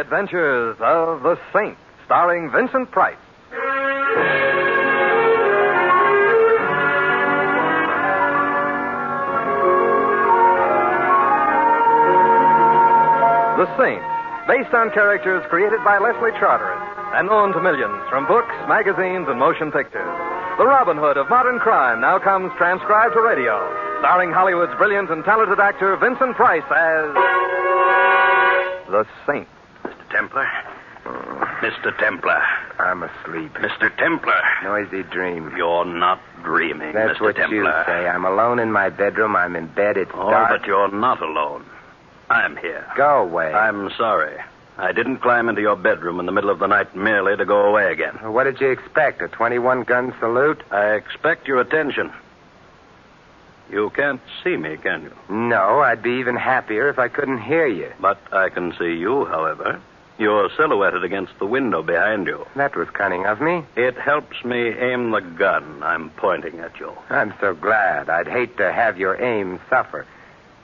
adventures of The Saint, starring Vincent Price. The Saint, based on characters created by Leslie Charteris and known to millions from books, magazines, and motion pictures. The Robin Hood of modern crime now comes transcribed to radio, starring Hollywood's brilliant and talented actor Vincent Price as The Saint. Mr. Templar? Mr. Templar. I'm asleep. Mr. Templar. Noisy dream. You're not dreaming, That's Mr. what Templar. you say. I'm alone in my bedroom. I'm in bed. It's dark. But you're not alone. I'm here. Go away. I'm sorry. I didn't climb into your bedroom in the middle of the night merely to go away again. What did you expect? A 21-gun salute? I expect your attention. You can't see me, can you? No, I'd be even happier if I couldn't hear you. But I can see you, however. You're silhouetted against the window behind you. That was cunning of me. It helps me aim the gun I'm pointing at you. I'm so glad. I'd hate to have your aim suffer.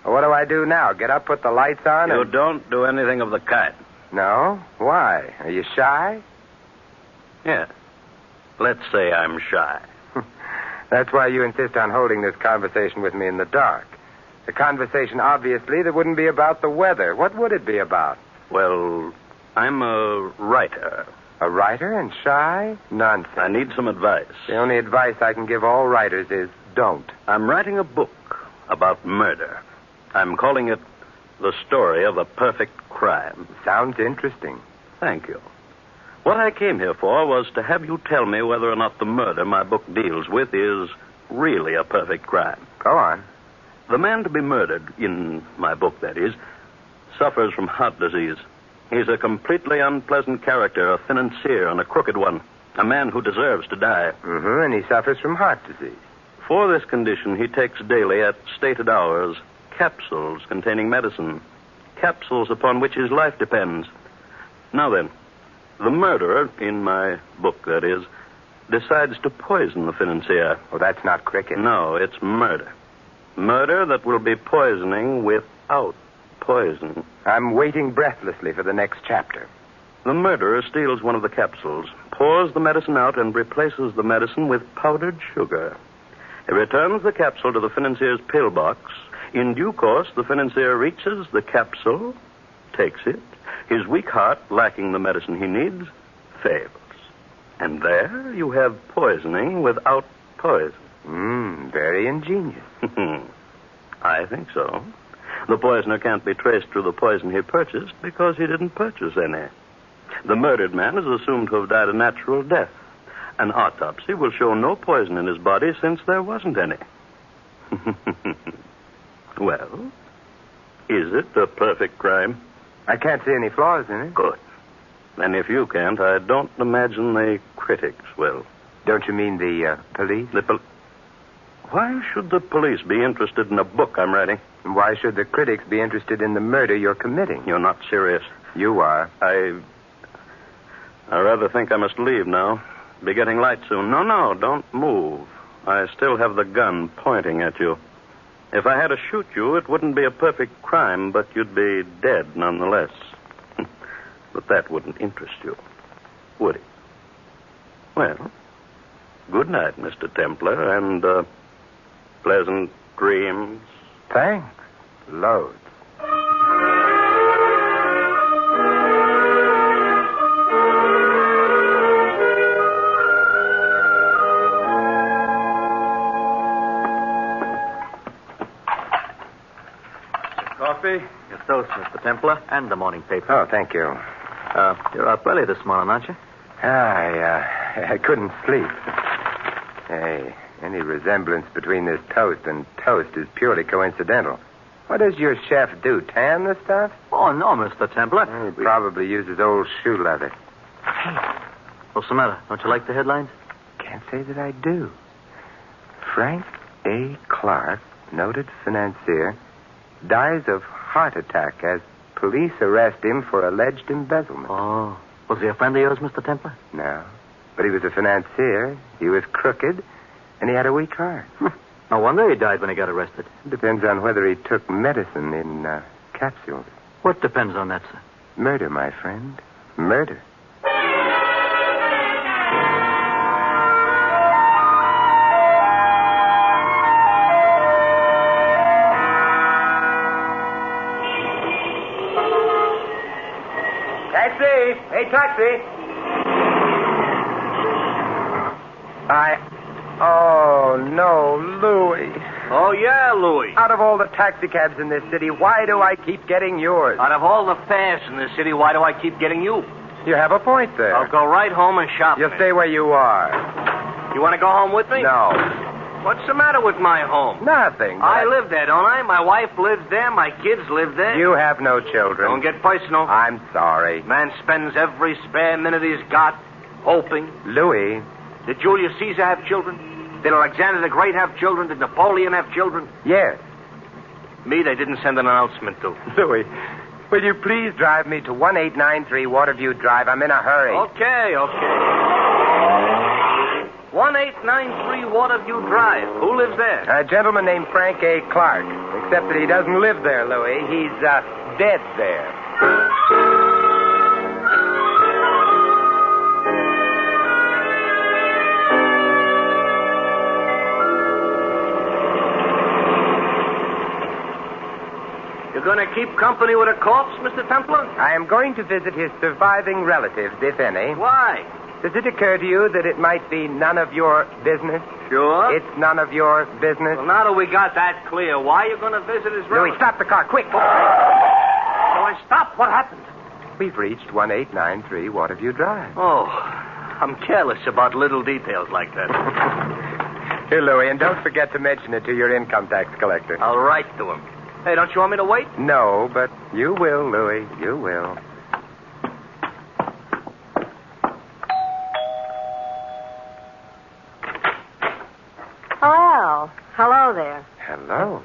What do I do now? Get up, put the lights on, You and... don't do anything of the kind. No? Why? Are you shy? Yes. Let's say I'm shy. That's why you insist on holding this conversation with me in the dark. A conversation, obviously, that wouldn't be about the weather. What would it be about? Well, I'm a writer. A writer and shy? Nonsense. I need some advice. The only advice I can give all writers is don't. I'm writing a book about murder. I'm calling it The Story of a Perfect Crime. Sounds interesting. Thank you. What I came here for was to have you tell me whether or not the murder my book deals with is really a perfect crime. Go on. The man to be murdered, in my book that is, suffers from heart disease. He's a completely unpleasant character, a financier and a crooked one, a man who deserves to die. And he suffers from heart disease. For this condition, he takes daily at stated hours capsules containing medicine, capsules upon which his life depends. Now then, the murderer, in my book that is, decides to poison the financier. Oh, that's not cricket. No, it's murder. Murder that will be poisoning without poison. I'm waiting breathlessly for the next chapter. The murderer steals one of the capsules, pours the medicine out, and replaces the medicine with powdered sugar. He returns the capsule to the financier's pillbox. In due course, the financier reaches the capsule, takes it. His weak heart, lacking the medicine he needs, fails. And there you have poisoning without poison. Very ingenious. I think so. The poisoner can't be traced to the poison he purchased because he didn't purchase any. The murdered man is assumed to have died a natural death. An autopsy will show no poison in his body since there wasn't any. Well, is it a perfect crime? I can't see any flaws in it. Good. And if you can't, I don't imagine the critics will. Don't you mean the police? Why should the police be interested in a book I'm writing? And why should the critics be interested in the murder you're committing? You're not serious. You are. I rather think I must leave now. Be getting light soon. No, don't move. I still have the gun pointing at you. If I had to shoot you, it wouldn't be a perfect crime, but you'd be dead nonetheless. But that wouldn't interest you, would it? Well, good night, Mr. Templar, and pleasant dreams. Thanks. Loads. Coffee? Your toast, Mr. Templar, and the morning paper. Oh, thank you. You're up early this morning, aren't you? I couldn't sleep. Hey, any resemblance between this toast and toast is purely coincidental. What does your chef do, tan the stuff? Oh, no, Mr. Templar. He probably uses old shoe leather. Hey, what's the matter? Don't you like the headlines? Can't say that I do. Frank A. Clark, noted financier, dies of heart attack as police arrest him for alleged embezzlement. Oh. Was he a friend of yours, Mr. Templar? No. But he was a financier. He was crooked, and he had a weak heart. No wonder he died when he got arrested. Depends on whether he took medicine in capsules. What depends on that, sir? Murder, my friend. Murder. Taxi! Hey, taxi! Oh, no, Louis. Oh, yeah, Louis. Out of all the taxicabs in this city, why do I keep getting yours? Out of all the fares in the city, why do I keep getting you? You have a point there. I'll go right home and shop. You'll stay where you are. You want to go home with me? No. What's the matter with my home? Nothing. I live there, don't I? My wife lives there. My kids live there. You have no children. Don't get personal. I'm sorry. Man spends every spare minute he's got hoping. Louis. Did Julius Caesar have children? Did Alexander the Great have children? Did Napoleon have children? Yes. Me, they didn't send an announcement to. Louis, will you please drive me to 1893 Waterview Drive? I'm in a hurry. Okay. 1893 Waterview Drive. Who lives there? A gentleman named Frank A. Clark. Except that he doesn't live there, Louis. He's dead there. You're going to keep company with a corpse, Mr. Templar? I am going to visit his surviving relatives, if any. Why? Does it occur to you that it might be none of your business? Sure. It's none of your business? Well, now that we got that clear, why are you going to visit his Louis, relatives? stop the car, quick! So I stopped. What happened? We've reached 1893 Waterview Drive. Oh, I'm careless about little details like that. Here, Louis, and don't forget to mention it to your income tax collector. I'll write to him. Hey, don't you want me to wait? No, but you will, Louis. You will. Well, hello there. Hello.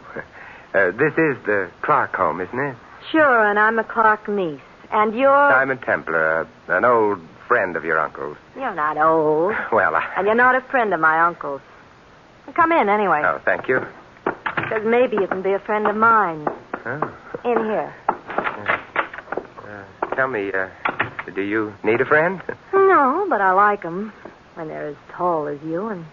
This is the Clark home, isn't it? Sure, and I'm a Clark niece. And you're... Simon Templar, an old friend of your uncle's. You're not old. Well, And you're not a friend of my uncle's. Come in, anyway. Oh, thank you. Because maybe you can be a friend of mine. Oh. In here. Tell me, do you need a friend? No, but I like 'em when they're as tall as you. And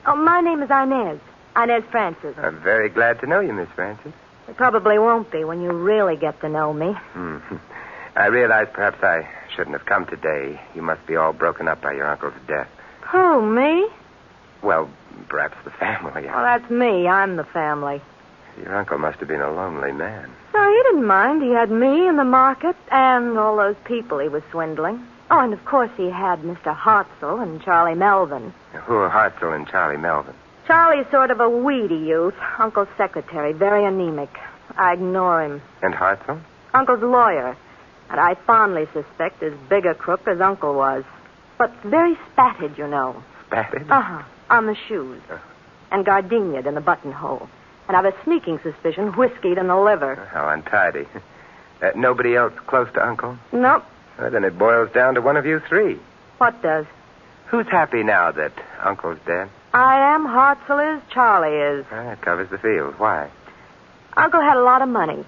oh, my name is Inez. Inez Francis. I'm very glad to know you, Miss Francis. It probably won't be when you really get to know me. I realize perhaps I shouldn't have come today. You must be all broken up by your uncle's death. Who, me? Well, perhaps the family. Well, that's me. I'm the family. Your uncle must have been a lonely man. No, he didn't mind. He had me in the market and all those people he was swindling. Oh, and of course he had Mr. Hartzell and Charlie Melvin. Who are Hartzell and Charlie Melvin? Charlie's sort of a weedy youth. Uncle's secretary, very anemic. I ignore him. And Hartzell? Uncle's lawyer. And I fondly suspect as big a crook as Uncle was. But very spatted, you know. Spatted? Uh-huh. On the shoes. And gardenia'd in the buttonhole. And I've a sneaking suspicion whiskeyed in the liver. How untidy. Nobody else close to Uncle? Nope. Well, then it boils down to one of you three. What does? Who's happy now that Uncle's dead? I am, Hartzell is, Charlie is. That covers the field. Why? Uncle had a lot of money.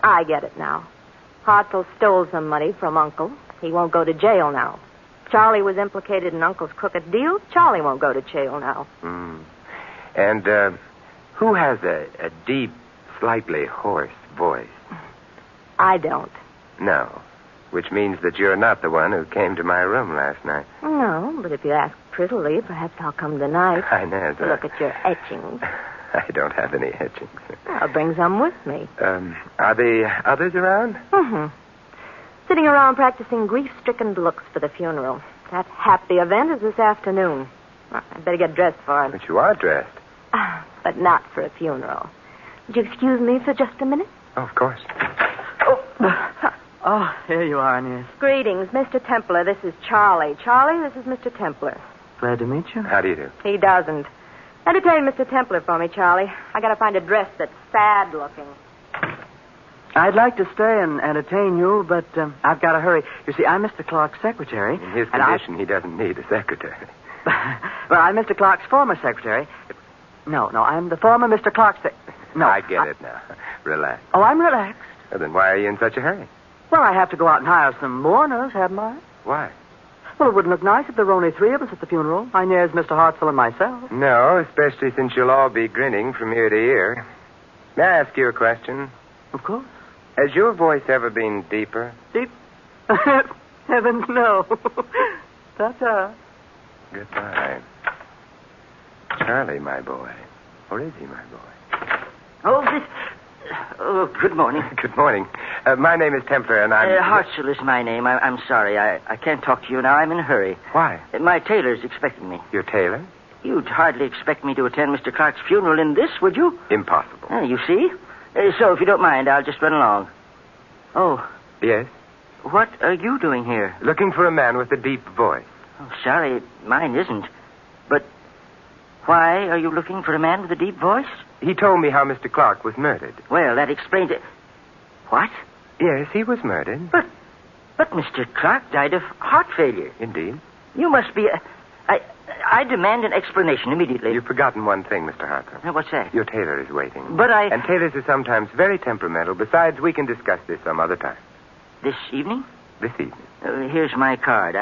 I get it now. Hartzell stole some money from Uncle. He won't go to jail now. Charlie was implicated in Uncle's crooked deals. Charlie won't go to jail now. And, who has a deep, slightly hoarse voice? I don't. No. Which means that you're not the one who came to my room last night. No, but if you ask prettily, perhaps I'll come tonight. Inez. To look at your etchings. I don't have any etchings. I'll bring some with me. Are the others around? Sitting around practicing grief-stricken looks for the funeral. That happy event is this afternoon. I'd better get dressed for it. But you are dressed. But not for a funeral. Would you excuse me for just a minute? Oh, of course. Oh, here you are, Inez. Greetings, Mr. Templar. This is Charlie. Charlie, this is Mr. Templar. Glad to meet you. How do you do? He doesn't. Entertain Mr. Templar for me, Charlie. I gotta find a dress that's sad-looking. I'd like to stay and entertain you, but I've got to hurry. You see, I'm Mr. Clark's secretary. In his condition, he doesn't need a secretary. Well, I'm Mr. Clark's former secretary. No, I'm the former Mr. Clark's No. I get it now. Relax. Oh, I'm relaxed. Well, then why are you in such a hurry? Well, I have to go out and hire some mourners, haven't I? Why? Well, it wouldn't look nice if there were only three of us at the funeral. Inez, Mr. Hartzell, and myself. No, especially since you'll all be grinning from ear to ear. May I ask you a question? Of course. Has your voice ever been deeper? Deep? Heavens, no. Ta-ta. Goodbye. Charlie, my boy. Or is he my boy? Oh, good morning. Good morning. My name is Templar, and I'm... Hartzell is my name. I'm sorry. I can't talk to you now. I'm in a hurry. Why? My tailor's expecting me. Your tailor? You'd hardly expect me to attend Mr. Clark's funeral in this, would you? Impossible. You see? So, if you don't mind, I'll just run along. Oh, Yes? what are you doing here? Looking for a man with a deep voice. Oh, sorry, mine isn't. But why are you looking for a man with a deep voice? He told me how Mr. Clark was murdered. Well, that explains it. What? Yes, he was murdered. But Mr. Clark died of heart failure. Indeed. You must be... I demand an explanation immediately. You've forgotten one thing, Mr. Hartzell. What's that? Your tailor is waiting. But I... And tailors are sometimes very temperamental. Besides, we can discuss this some other time. This evening? This evening. Here's my card.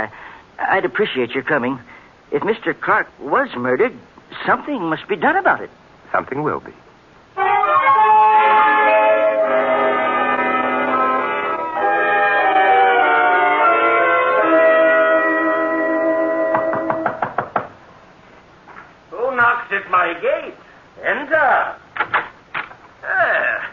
I'd appreciate your coming. If Mr. Clark was murdered, something must be done about it. Something will be. Who knocks at my gate? Enter.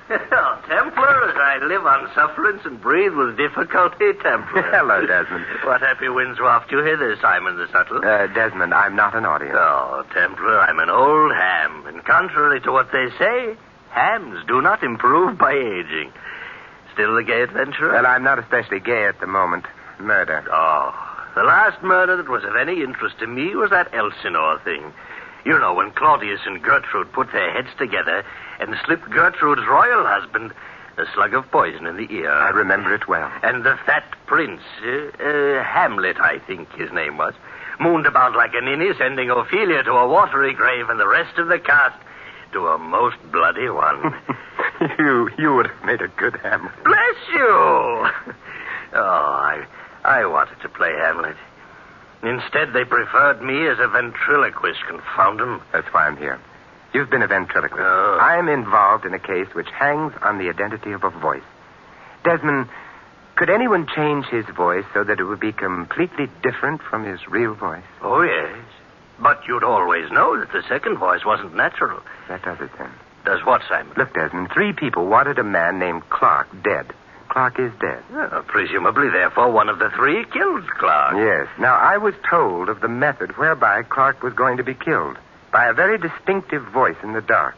Oh, Templar, as I live on sufferance and breathe with difficulty, Templar. Hello, Desmond. What happy winds waft you hither, Simon the Subtle? Desmond, I'm not an audience. Oh, Templar, I'm an old ham, and contrary to what they say, hams do not improve by aging. Still the gay adventurer? Well, I'm not especially gay at the moment. Murder. Oh, the last murder that was of any interest to me was that Elsinore thing. You know, when Claudius and Gertrude put their heads together and slipped Gertrude's royal husband a slug of poison in the ear. I remember it well. And the fat prince, Hamlet, I think his name was, mooned about like a ninny, sending Ophelia to a watery grave and the rest of the cast to a most bloody one. You would have made a good Hamlet. Bless you! Oh, I wanted to play Hamlet. Instead, they preferred me as a ventriloquist, confound them. That's why I'm here. You've been a ventriloquist. Oh. I'm involved in a case which hangs on the identity of a voice. Desmond, could anyone change his voice so that it would be completely different from his real voice? Oh, yes. But you'd always know that the second voice wasn't natural. That does it, then. Does what, Simon? Look, Desmond, 3 people wanted a man named Clark dead. Clark is dead. Presumably, therefore, one of the 3 killed Clark. Yes. Now, I was told of the method whereby Clark was going to be killed. By a very distinctive voice in the dark.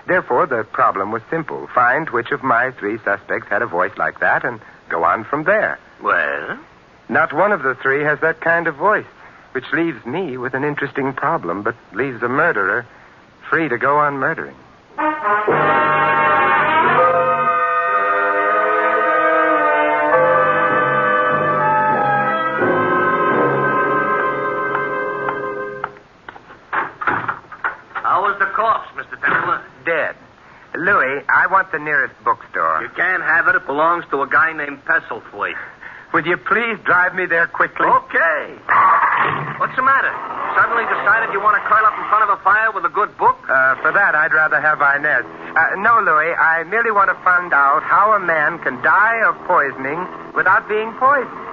Therefore, the problem was simple. Find which of my 3 suspects had a voice like that and go on from there. Well? Not one of the 3 has that kind of voice, which leaves me with an interesting problem, but leaves a murderer free to go on murdering. Dead. Louis, I want the nearest bookstore. You can't have it. It belongs to a guy named Pestlethwaite. Would you please drive me there quickly? Okay. What's the matter? Suddenly decided you want to curl up in front of a fire with a good book? For that, I'd rather have Inez. No, Louis, I merely want to find out how a man can die of poisoning without being poisoned.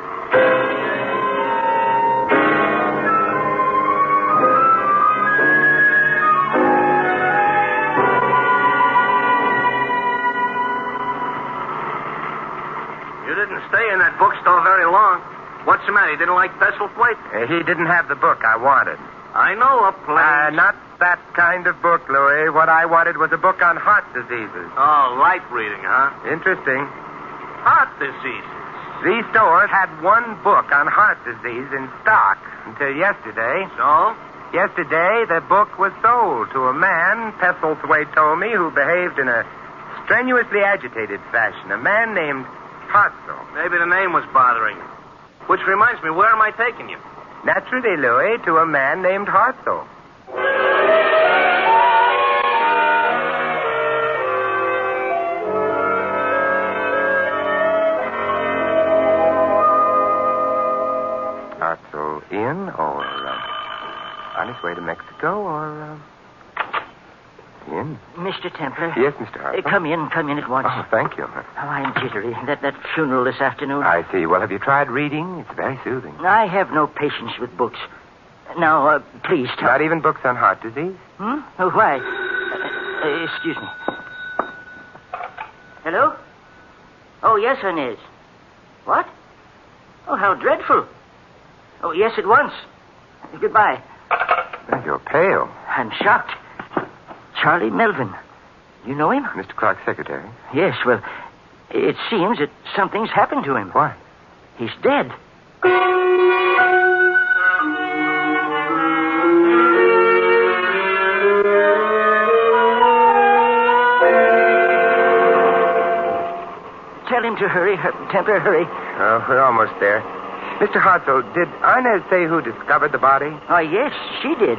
Stay in that bookstore very long. What's the matter? You didn't like Pestlethwaite? He didn't have the book I wanted. I know a place. Not that kind of book, Louis. What I wanted was a book on heart diseases. Oh, light reading, huh? Interesting. Heart diseases. These stores had one book on heart disease in stock until yesterday. So? Yesterday, the book was sold to a man, Pestlethwaite told me, who behaved in a strenuously agitated fashion. A man named Hartzell. Maybe the name was bothering you. Which reminds me, where am I taking you? Naturally, Louis, to a man named Hartzell. Ian, or on his way to Mexico, or Ian? Mr. Templar. Yes, Mr. Hartzell. Come in at once. Oh, thank you. Oh, I'm jittery. That funeral this afternoon. I see. Well, have you tried reading? It's very soothing. I have no patience with books. Now, please tell... Not even books on heart disease? Oh, why? Excuse me. Hello? Oh, yes, Inez. What? Oh, how dreadful. Oh, yes, at once. Goodbye. You're pale. I'm shocked. Charlie Melvin. You know him? Mr. Clark's secretary? Yes, well, it seems that something's happened to him. Why? He's dead. Tell him to hurry. Templar, hurry. Oh, we're almost there. Mr. Hartzell, did Inez say who discovered the body? Oh, yes, she did.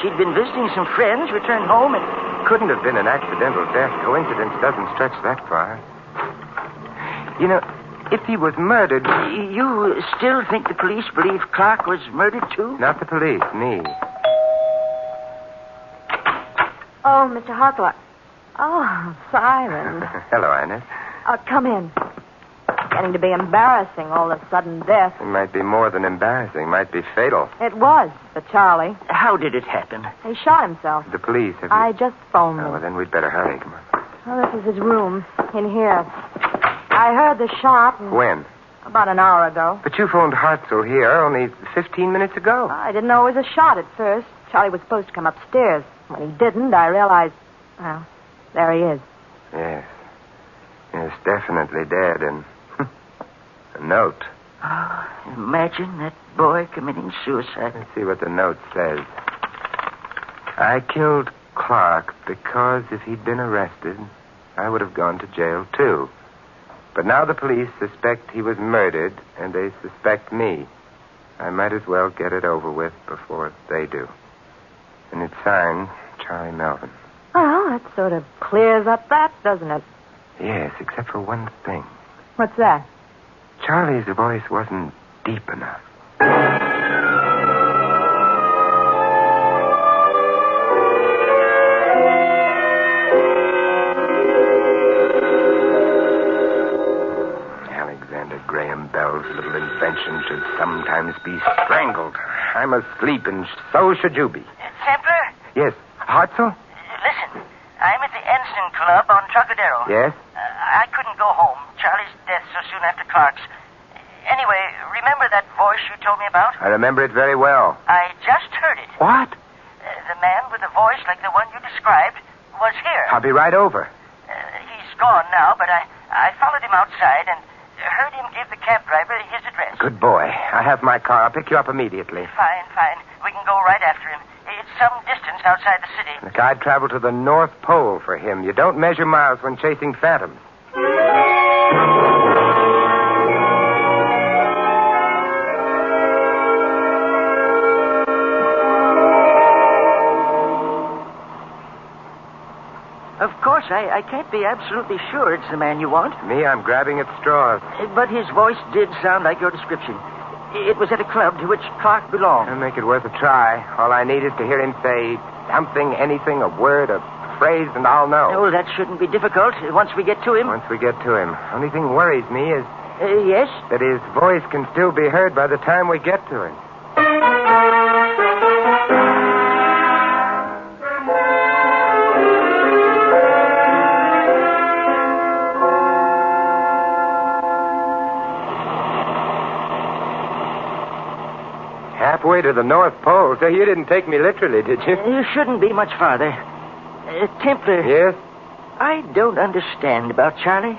She'd been visiting some friends, returned home, and... Couldn't have been an accidental death. Coincidence doesn't stretch that far. You know, if he was murdered... You still think the police believe Clark was murdered, too? Not the police, me. Oh, Mr. Hartzell. Oh, Simon. Hello, Inez. Come in. Getting to be embarrassing, all the sudden death. It might be more than embarrassing. Might be fatal. It was for Charlie. How did it happen? He shot himself. The police, have you... I just phoned them. Oh, well, then we'd better hurry. Come on. Well, this is his room, in here. I heard the shot. When? About an hour ago. But you phoned Hartzell here only 15 minutes ago. I didn't know it was a shot at first. Charlie was supposed to come upstairs. When he didn't, I realized... Well, there he is. Yes. Yes, definitely dead, and... a note. Oh, imagine that boy committing suicide. Let's see what the note says. I killed Clark because if he'd been arrested, I would have gone to jail, too. But now the police suspect he was murdered, and they suspect me. I might as well get it over with before they do. And it's signed Charlie Melvin. Well, that sort of clears up that, doesn't it? Yes, except for one thing. What's that? Charlie's voice wasn't deep enough. Alexander Graham Bell's little invention should sometimes be strangled. I'm asleep, and so should you be. Templar? Yes. Hartzell? Listen, I'm at the Ensign Club on Trocadero. Yes? I couldn't go home. Charlie's death so soon after Clark's. Anyway, remember that voice you told me about? I remember it very well. I just heard it. What? The man with the voice like the one you described was here. I'll be right over. He's gone now, but I followed him outside and heard him give the cab driver his address. Good boy. I have my car. I'll pick you up immediately. Fine. We can go right after him. It's some distance outside the city. Look, I'd travel to the North Pole for him. You don't measure miles when chasing phantoms. Of course, I can't be absolutely sure it's the man you want. Me, I'm grabbing at straws. But his voice did sound like your description. It was at a club to which Clark belonged. I'll make it worth a try. All I need is to hear him say something, anything, a word, a phrase, and I'll know. Oh, that shouldn't be difficult once we get to him. Once we get to him. Only thing worries me is... Yes? that his voice can still be heard by the time we get to him. Halfway to the North Pole, so you didn't take me literally, did you? You shouldn't be much farther. Templar. Yes? I don't understand about Charlie.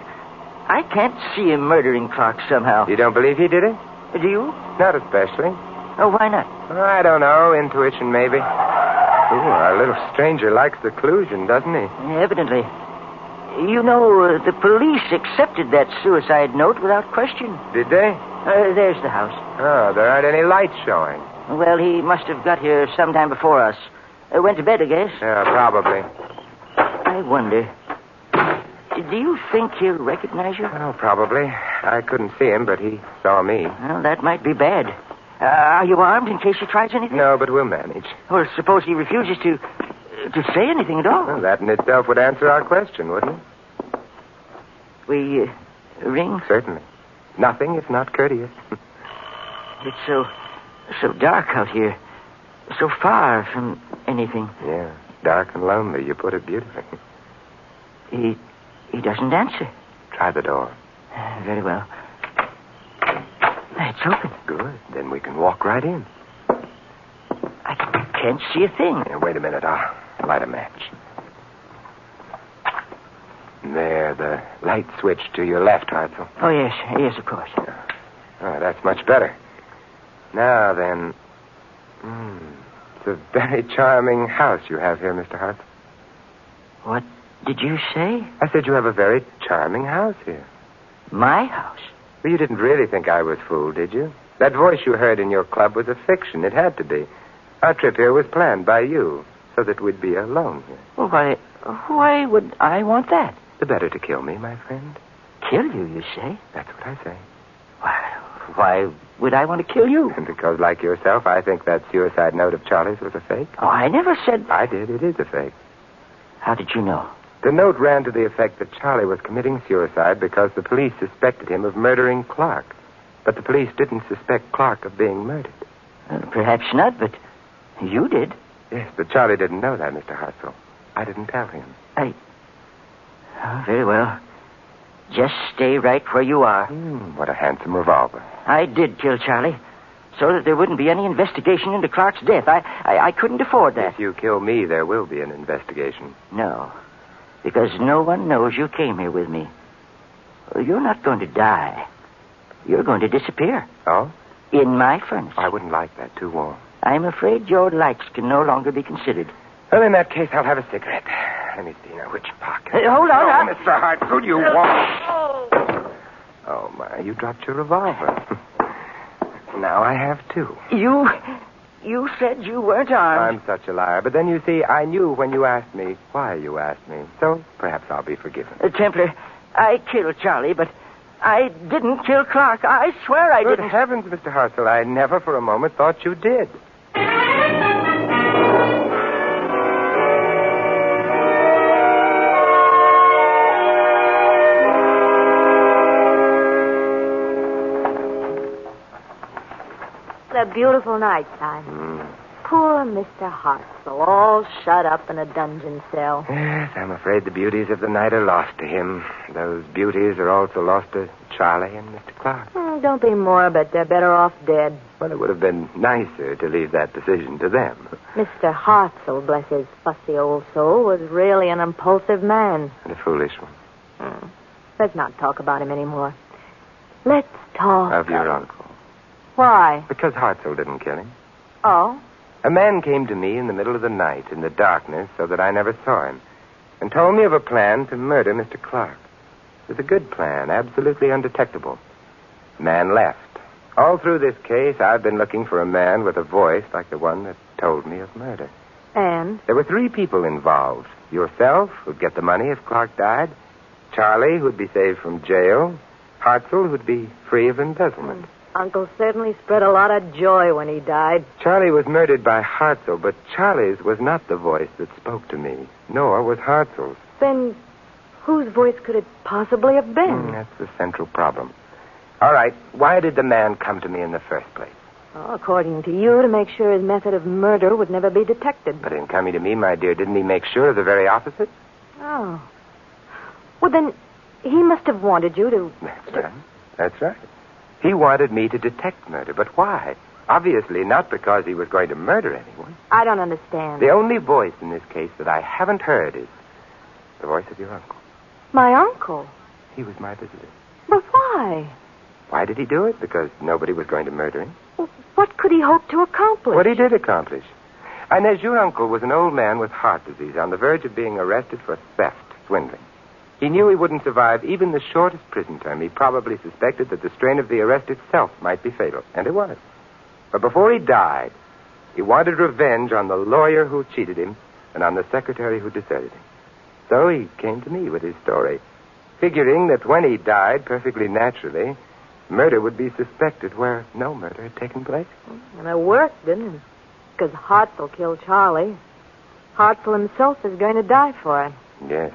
I can't see him murdering Clark somehow. You don't believe he did it? Do you? Not especially. Oh, why not? I don't know. Intuition, maybe. Ooh, our little stranger likes seclusion, doesn't he? Evidently. You know, the police accepted that suicide note without question. Did they? There's the house. Oh, there aren't any lights showing. Well, he must have got here sometime before us. Went to bed, I guess. Yeah, probably. I wonder. Do you think he'll recognize you? Oh, probably. I couldn't see him, but he saw me. Well, that might be bad. Are you armed in case he tries anything? No, but we'll manage. Well, suppose he refuses to say anything at all. Well, that in itself would answer our question, wouldn't it? We ring? Certainly. Nothing if not courteous. It's so dark out here. So far from anything. Yeah, dark and lonely. You put it beautifully. He doesn't answer. Try the door. Very well. It's open. Good. Then we can walk right in. I can't see a thing. Here, wait a minute. I'll light a match. There, the light switch to your left, Hartzell. Oh, yes. Yes, of course. Oh, that's much better. Now, then... it's a very charming house you have here, Mr. Hartzell. What did you say? I said you have a very charming house here. My house? Well, you didn't really think I was fooled, did you? That voice you heard in your club was a fiction. It had to be. Our trip here was planned by you, so that we'd be alone here. Well, why would I want that? The better to kill me, my friend. Kill you say? That's what I say. Why would I want to kill you? And because, like yourself, I think that suicide note of Charlie's was a fake. Oh, I never said... I did. It is a fake. How did you know? The note ran to the effect that Charlie was committing suicide because the police suspected him of murdering Clark. But the police didn't suspect Clark of being murdered. Perhaps not, but you did. Yes, but Charlie didn't know that, Mr. Hartzell. I didn't tell him. Oh, very well. Just stay right where you are. What a handsome revolver. I did kill Charlie, so that there wouldn't be any investigation into Clark's death. I couldn't afford that. If you kill me, there will be an investigation. No, because no one knows you came here with me. You're not going to die. You're going to disappear. Oh? In my furnace. I wouldn't like that. Too warm. I'm afraid your likes can no longer be considered. Well, in that case, I'll have a cigarette. Let me see now which pocket. Hold on. Mr. Hartzell, you want... Oh, my, you dropped your revolver. Now I have two. You said you weren't armed. I'm such a liar. But then, you see, I knew when you asked me why you asked me. So perhaps I'll be forgiven. Templar, I killed Charlie, but I didn't kill Clark. I swear I didn't. Good heavens, Mr. Hartzell, I never for a moment thought you did. A beautiful night time. Poor Mr. Hartzell, all shut up in a dungeon cell. Yes, I'm afraid the beauties of the night are lost to him. Those beauties are also lost to Charlie and Mr. Clark. Don't be morbid. They're better off dead. Well, it would have been nicer to leave that decision to them. Mr. Hartzell, bless his fussy old soul, was really an impulsive man. And a foolish one. Let's not talk about him anymore. Let's talk... Of your uncle. Why? Because Hartzell didn't kill him. Oh? A man came to me in the middle of the night, in the darkness, so that I never saw him, and told me of a plan to murder Mr. Clark. It was a good plan, absolutely undetectable. The man left. All through this case, I've been looking for a man with a voice like the one that told me of murder. And? There were 3 people involved. Yourself, who'd get the money if Clark died. Charlie, who'd be saved from jail. Hartzell, who'd be free of embezzlement. Uncle certainly spread a lot of joy when he died. Charlie was murdered by Hartzell, but Charlie's was not the voice that spoke to me, nor was Hartzell's. Then whose voice could it possibly have been? That's the central problem. All right, why did the man come to me in the first place? Well, according to you, to make sure his method of murder would never be detected. But in coming to me, my dear, didn't he make sure of the very opposite? Oh. Well, then, he must have wanted you to... That's right. He wanted me to detect murder, but why? Obviously not because he was going to murder anyone. I don't understand. The only voice in this case that I haven't heard is the voice of your uncle. My uncle? He was my visitor. But why? Why did he do it? Because nobody was going to murder him. Well, what could he hope to accomplish? What he did accomplish. Inez, your uncle was an old man with heart disease on the verge of being arrested for theft, swindling. He knew he wouldn't survive even the shortest prison term. He probably suspected that the strain of the arrest itself might be fatal. And it was. But before he died, he wanted revenge on the lawyer who cheated him and on the secretary who deserted him. So he came to me with his story, figuring that when he died, perfectly naturally, Murder would be suspected where no murder had taken place. And it worked, didn't it? Because Hartzell killed Charlie. Hartzell himself is going to die for it. Yes.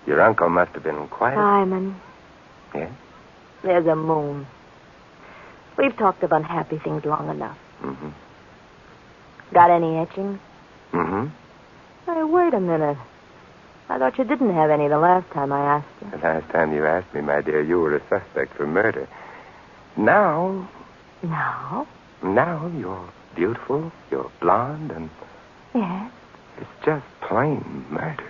Your uncle must have been quite... Simon. Yes? There's a moon. We've talked of unhappy things long enough. Mm-hmm. Got any etchings? Mm-hmm. Hey, wait a minute. I thought you didn't have any the last time I asked you. The last time you asked me, my dear, you were a suspect for murder. Now... No? Now you're beautiful, you're blonde, and... Yes. It's just plain murder.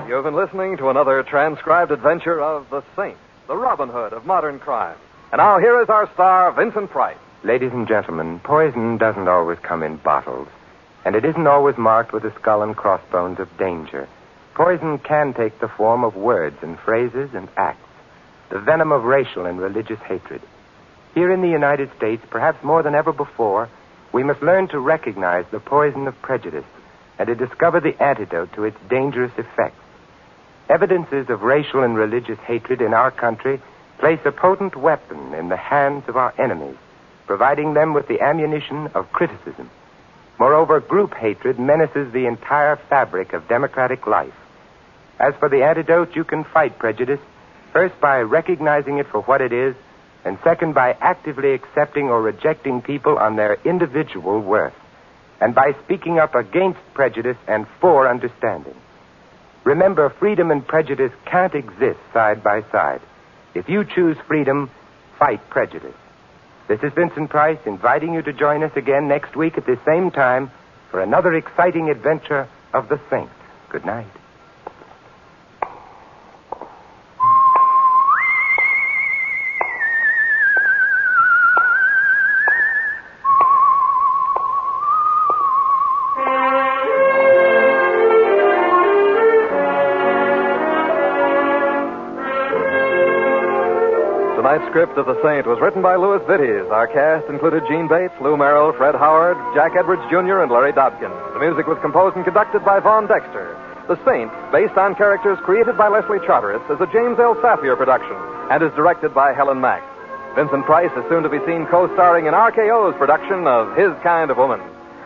You've been listening to another transcribed adventure of the Saint, the Robin Hood of modern crime. And now here is our star, Vincent Price. Ladies and gentlemen, poison doesn't always come in bottles, and it isn't always marked with the skull and crossbones of danger. Poison can take the form of words and phrases and acts, the venom of racial and religious hatred. Here in the United States, perhaps more than ever before, we must learn to recognize the poison of prejudice and to discover the antidote to its dangerous effects. Evidences of racial and religious hatred in our country place a potent weapon in the hands of our enemies, providing them with the ammunition of criticism. Moreover, group hatred menaces the entire fabric of democratic life. As for the antidote, you can fight prejudice, first by recognizing it for what it is, and second by actively accepting or rejecting people on their individual worth, and by speaking up against prejudice and for understanding. Remember, freedom and prejudice can't exist side by side. If you choose freedom, fight prejudice. This is Vincent Price inviting you to join us again next week at this same time for another exciting adventure of the Saint. Good night. Tonight's script of The Saint was written by Louis Vittes. Our cast included Gene Bates, Lou Merrill, Fred Howard, Jack Edwards Jr., and Larry Dobkin. The music was composed and conducted by Vaughn Dexter. The Saint, based on characters created by Leslie Charteris, is a James L. Safier production and is directed by Helen Mack. Vincent Price is soon to be seen co-starring in RKO's production of His Kind of Woman.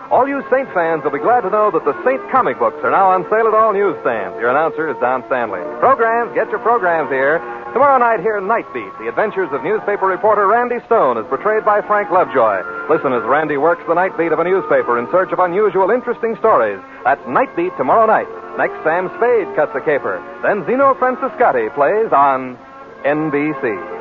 All you Saint fans will be glad to know that the Saint comic books are now on sale at all newsstands. Your announcer is Don Stanley. Programs, get your programs here. Tomorrow night, hear Night Beat, the adventures of newspaper reporter Randy Stone, as portrayed by Frank Lovejoy. Listen as Randy works the night beat of a newspaper in search of unusual, interesting stories. That's Night Beat tomorrow night. Next, Sam Spade cuts a caper. Then Zeno Franciscati plays on NBC.